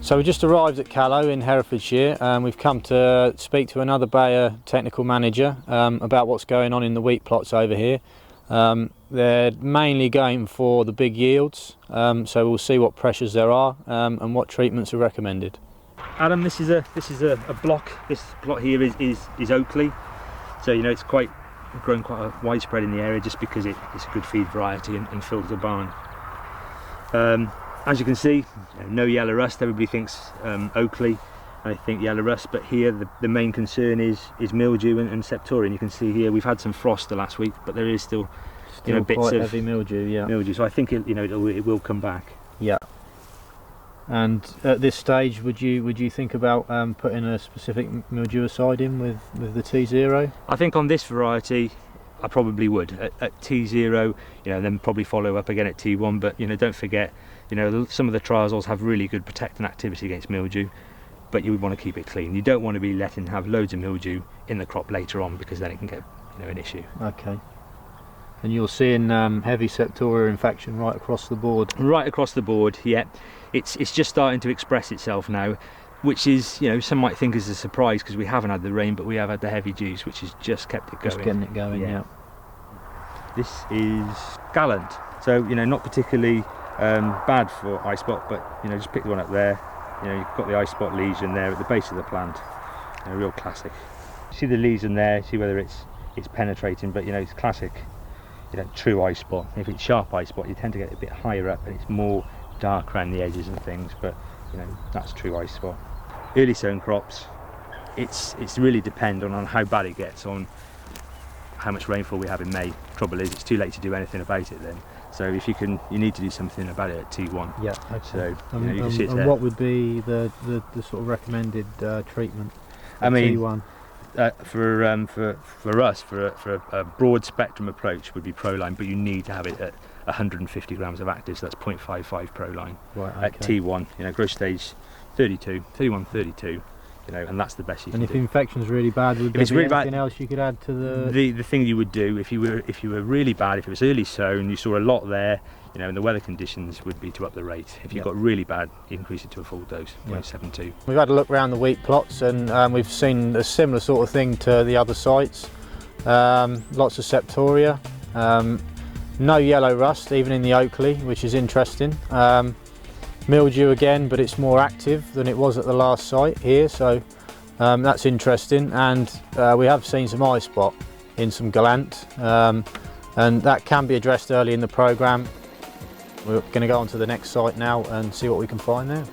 So we just arrived at Callow in Herefordshire and we've come to speak to another Bayer technical manager about what's going on in the wheat plots over here. They're mainly going for the big yields, so we'll see what pressures there are and what treatments are recommended. Adam, this is a block. This plot here is Oakley, so you know it's grown quite widespread in the area just because it's a good feed variety and fills the barn. As you can see, no yellow rust. Everybody thinks Oakley, I think yellow rust, but here the main concern is mildew and septoria. You can see here we've had some frost the last week, but there is still bits quite of heavy mildew. Yeah. Mildew. So I think it will come back. Yeah. And at this stage, would you think about putting a specific mildewicide in with the T0? I think on this variety, I probably would at T0, then probably follow up again at T1. But don't forget, some of the triazoles have really good protecting activity against mildew, but you would want to keep it clean. You don't want to be letting have loads of mildew in the crop later on, because then it can get an issue. Okay. And you're seeing heavy septoria infection right across the board. Right across the board, yeah. It's just starting to express itself now, which is, some might think is a surprise because we haven't had the rain, but we have had the heavy dews, which has just kept it going. Just getting it going, yeah. This is Gallant, so not particularly bad for eye spot, but just pick the one up there. You've got the eye spot lesion there at the base of the plant. A real classic. See the lesion there, see whether it's penetrating, but it's classic. True eye spot. If it's sharp eye spot, you tend to get it a bit higher up and it's more dark around the edges and things, but that's true eye spot. Early sown crops, it's really dependent on how bad it gets, on how much rainfall we have in May. Trouble is, it's too late to do anything about it then. So if you need to do something about it at T1. Yeah. Okay. So you can see it's there. And what would be the sort of recommended treatment? I mean, T1. For us, for a broad spectrum approach would be Proline, but you need to have it at 150 grams of active, so that's 0.55 Proline. Right, okay. At T1, growth stage 31, 32, and that's the best you can do. And if infection's really bad, would there be anything else you could add to the thing you would do if you were really bad, if it was early sown, you saw a lot there, and the weather conditions would be to up the rate. If you've got really bad, increase it to a full dose, 0.72. We've had a look around the wheat plots and we've seen a similar sort of thing to the other sites. Lots of septoria, no yellow rust even in the Oakley, which is interesting. Mildew again, but it's more active than it was at the last site here, so that's interesting. And we have seen some eye spot in some Gallant, and that can be addressed early in the programme. We're going to go on to the next site now and see what we can find there.